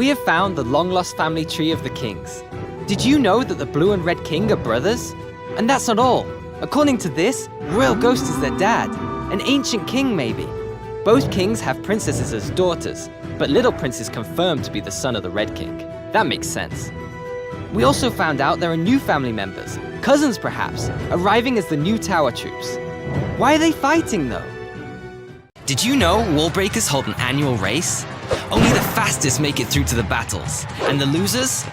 We have found the long-lost family tree of the kings. Did you know that the blue and red king are brothers? And that's not all. According to this, Royal Ghost is their dad, an ancient king maybe. Both kings have princesses as daughters, but Little Prince is confirmed to be the son of the Red King. That makes sense. We also found out there are new family members, cousins perhaps, arriving as the new tower troops. Why are they fighting though? Did you know wall breakers hold an annual race? Only the fastest make it through to the battles, and the losers,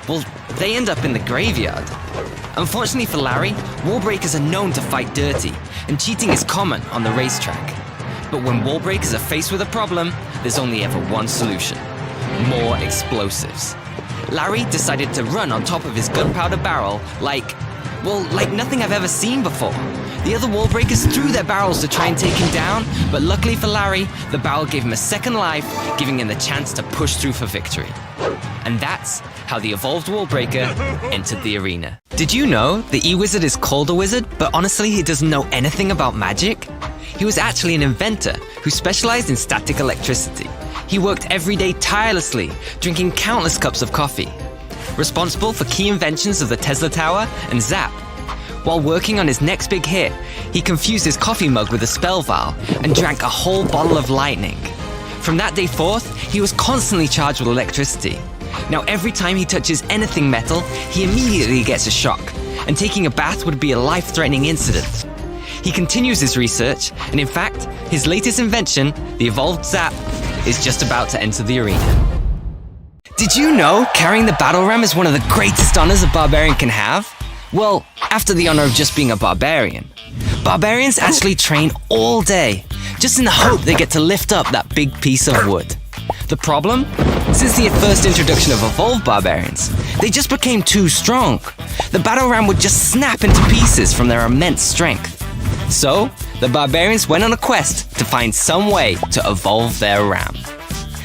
well, they end up in the graveyard. Unfortunately for Larry, wall breakers are known to fight dirty, and cheating is common on the racetrack. But when wall breakers are faced with a problem, there's only ever one solution: more explosives. Larry decided to run on top of his gunpowder barrel like nothing I've ever seen before. The other wall breakers threw their barrels to try and take him down, but luckily for Larry, the barrel gave him a second life, giving him the chance to push through for victory. And that's how the evolved wall breaker entered the arena. Did you know the E-Wizard is called a wizard, but honestly he doesn't know anything about magic? He was actually an inventor who specialized in static electricity. He worked every day tirelessly, drinking countless cups of coffee. Responsible for key inventions of the Tesla Tower and Zap. While working on his next big hit, he confused his coffee mug with a spell vial and drank a whole bottle of lightning. From that day forth, he was constantly charged with electricity. Now every time he touches anything metal, he immediately gets a shock, and taking a bath would be a life-threatening incident. He continues his research, and in fact, his latest invention, the evolved Zap, is just about to enter the arena. Did you know carrying the battle ram is one of the greatest honors a barbarian can have? Well, after the honor of just being a barbarian. Barbarians actually train all day, just in the hope they get to lift up that big piece of wood. The problem? Since the first introduction of evolved barbarians, they just became too strong. The battle ram would just snap into pieces from their immense strength. So, the barbarians went on a quest to find some way to evolve their ram.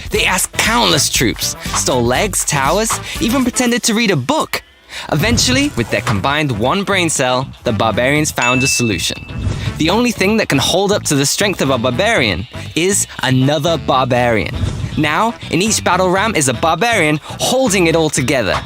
They asked countless troops, stole legs, towers, even pretended to read a book. Eventually, with their combined one brain cell, the barbarians found a solution. The only thing that can hold up to the strength of a barbarian is another barbarian. Now, in each battle ram is a barbarian holding it all together.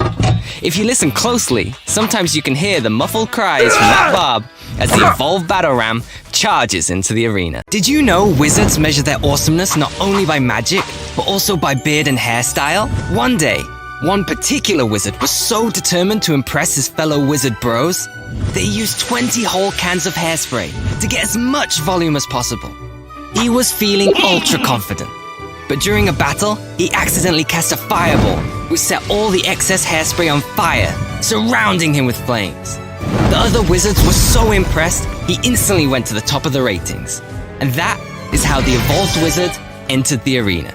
If you listen closely, sometimes you can hear the muffled cries from that barb as the evolved battle ram charges into the arena. Did you know wizards measure their awesomeness not only by magic, but also by beard and hairstyle? One day, one particular wizard was so determined to impress his fellow wizard bros, they used 20 whole cans of hairspray to get as much volume as possible. He was feeling ultra confident, but during a battle, he accidentally cast a fireball, which set all the excess hairspray on fire, surrounding him with flames. The other wizards were so impressed, he instantly went to the top of the ratings. And that is how the evolved wizard entered the arena.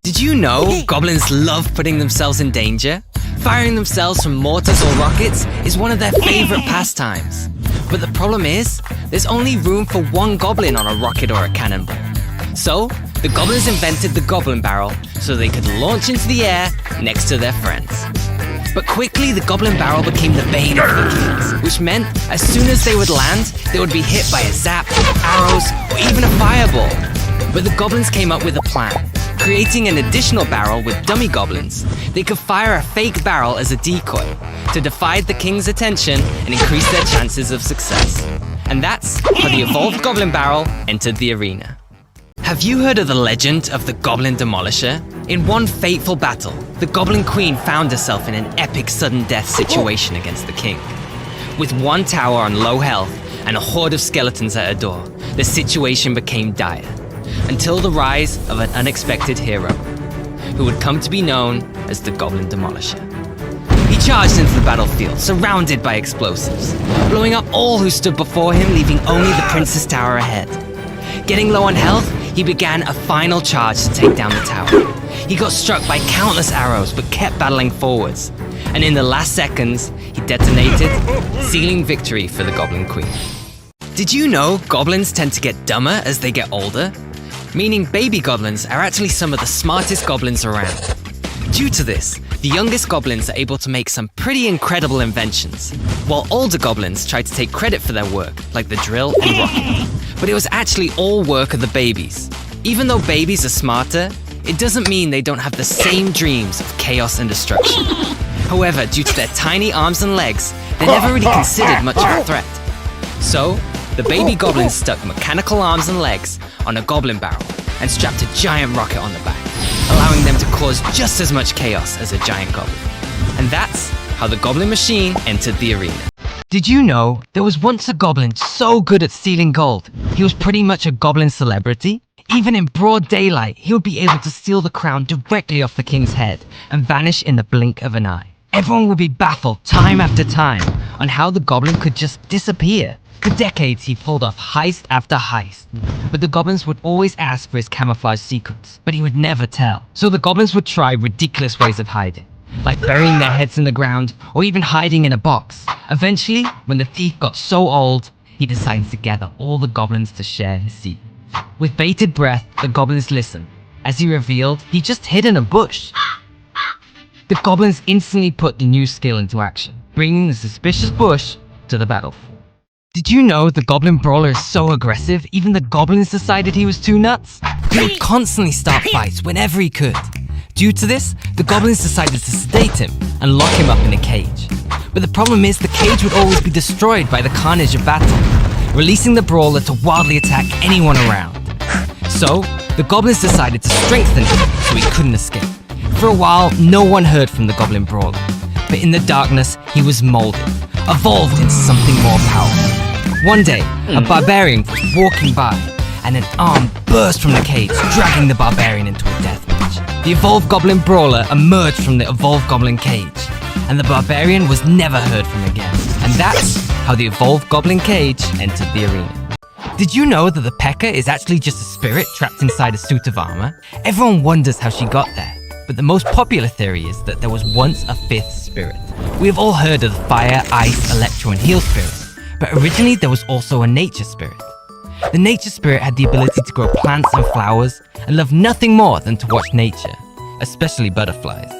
Did you know goblins love putting themselves in danger? Firing themselves from mortars or rockets is one of their favorite pastimes. But the problem is, there's only room for one goblin on a rocket or a cannonball. So, the goblins invented the goblin barrel so they could launch into the air next to their friends. But quickly, the goblin barrel became the bane of the kings, which meant as soon as they would land, they would be hit by a zap, arrows, or even a fireball. But the goblins came up with a plan. Creating an additional barrel with dummy goblins, they could fire a fake barrel as a decoy to defy the king's attention and increase their chances of success. And that's how the evolved goblin barrel entered the arena. Have you heard of the legend of the Goblin Demolisher? In one fateful battle, the Goblin Queen found herself in an epic sudden death situation against the king. With one tower on low health and a horde of skeletons at her door, the situation became dire. Until the rise of an unexpected hero, who would come to be known as the Goblin Demolisher. He charged into the battlefield, surrounded by explosives, blowing up all who stood before him, leaving only the Princess Tower ahead. Getting low on health, he began a final charge to take down the tower. He got struck by countless arrows, but kept battling forwards. And in the last seconds, he detonated, sealing victory for the Goblin Queen. Did you know goblins tend to get dumber as they get older? Meaning baby goblins are actually some of the smartest goblins around. Due to this, the youngest goblins are able to make some pretty incredible inventions, while older goblins try to take credit for their work, like the drill and rocket. But it was actually all work of the babies. Even though babies are smarter, it doesn't mean they don't have the same dreams of chaos and destruction. However, due to their tiny arms and legs, they're never really considered much of a threat. So, the baby goblins stuck mechanical arms and legs on a goblin barrel and strapped a giant rocket on the back, allowing them to cause just as much chaos as a giant goblin. And that's how the goblin machine entered the arena. Did you know there was once a goblin so good at stealing gold, he was pretty much a goblin celebrity? Even in broad daylight, he would be able to steal the crown directly off the king's head and vanish in the blink of an eye. Everyone would be baffled time after time on how the goblin could just disappear. For decades, he pulled off heist after heist, but the goblins would always ask for his camouflage secrets, but he would never tell. So the goblins would try ridiculous ways of hiding, like burying their heads in the ground or even hiding in a box. Eventually, when the thief got so old, he decided to gather all the goblins to share his secret. With bated breath, the goblins listened. As he revealed, he just hid in a bush. The goblins instantly put the new skill into action, bringing the suspicious bush to the battlefield. Did you know the goblin brawler is so aggressive, even the goblins decided he was too nuts? He would constantly start fights whenever he could. Due to this, the goblins decided to sedate him and lock him up in a cage. But the problem is the cage would always be destroyed by the carnage of battle, releasing the brawler to wildly attack anyone around. So, the goblins decided to strengthen him so he couldn't escape. For a while, no one heard from the goblin brawler, but in the darkness, he was molded, evolved into something more powerful. One day, a barbarian was walking by, and an arm burst from the cage, dragging the barbarian into a death match. The evolved goblin brawler emerged from the evolved goblin cage, and the barbarian was never heard from again. And that's how the evolved goblin cage entered the arena. Did you know that the P.E.K.K.A is actually just a spirit trapped inside a suit of armor? Everyone wonders how she got there, but the most popular theory is that there was once a fifth spirit. We have all heard of the fire, ice, electro, and heal spirit, but originally there was also a nature spirit. The nature spirit had the ability to grow plants and flowers and loved nothing more than to watch nature, especially butterflies.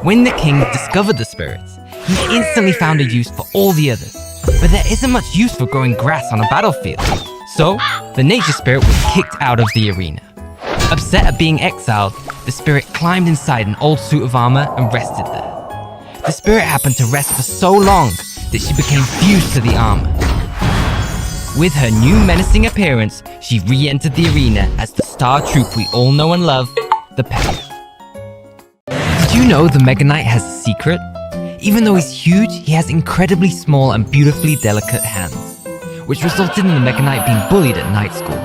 When the king discovered the spirits, he instantly found a use for all the others, but there isn't much use for growing grass on a battlefield. So, the nature spirit was kicked out of the arena. Upset at being exiled, the spirit climbed inside an old suit of armor and rested there. The spirit happened to rest for so long that she became fused to the armor. With her new menacing appearance, she re-entered the arena as the star troop we all know and love, the P.E.K.K.A. Did you know the Mega Knight has a secret? Even though he's huge, he has incredibly small and beautifully delicate hands, which resulted in the Mega Knight being bullied at night school,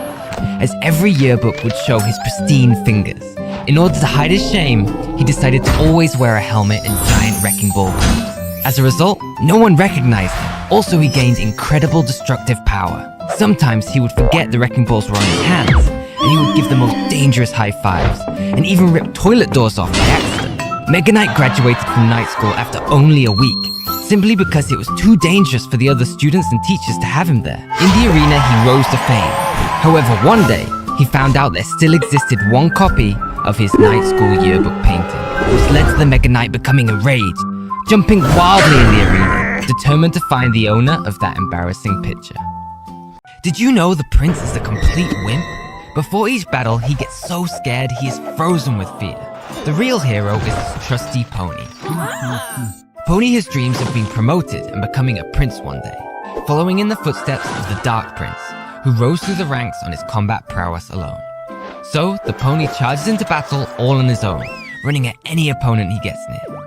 as every yearbook would show his pristine fingers. In order to hide his shame, he decided to always wear a helmet and giant wrecking ball boots. As a result, no one recognized him. Also, he gained incredible destructive power. Sometimes he would forget the wrecking balls were on his hands, and he would give the most dangerous high fives, and even rip toilet doors off by accident. Mega Knight graduated from night school after only a week, simply because it was too dangerous for the other students and teachers to have him there. In the arena, he rose to fame. However, one day, he found out there still existed one copy of his night school yearbook painting, which led to the Mega Knight becoming enraged, jumping wildly in the arena, determined to find the owner of that embarrassing picture. Did you know the prince is a complete wimp? Before each battle, he gets so scared he is frozen with fear. The real hero is his trusty Pony. Pony has dreams of being promoted and becoming a prince one day, following in the footsteps of the Dark Prince, who rose through the ranks on his combat prowess alone. So, the pony charges into battle all on his own, running at any opponent he gets near.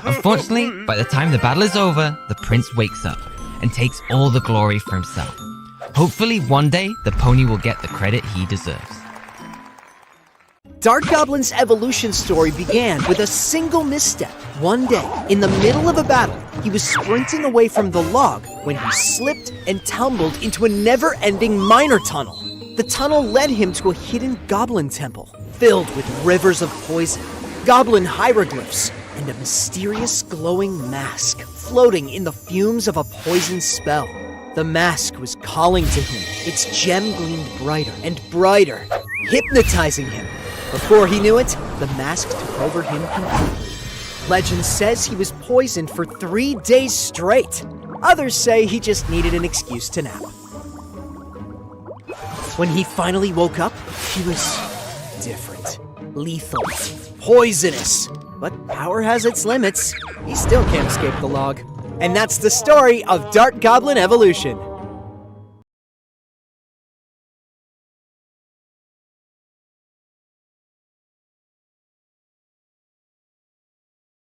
Unfortunately, by the time the battle is over, the prince wakes up and takes all the glory for himself. Hopefully, one day, the pony will get the credit he deserves. Dark Goblin's evolution story began with a single misstep. One day, in the middle of a battle, he was sprinting away from the log when he slipped and tumbled into a never-ending miner tunnel. The tunnel led him to a hidden goblin temple, filled with rivers of poison, goblin hieroglyphs, and a mysterious glowing mask floating in the fumes of a poison spell. The mask was calling to him. Its gem gleamed brighter and brighter, hypnotizing him. Before he knew it, the mask took over him completely. Legend says he was poisoned for 3 days straight. Others say he just needed an excuse to nap. When he finally woke up, he was different. lethal, poisonous. But power has its limits. He still can't escape the log. And that's the story of Dart Goblin evolution.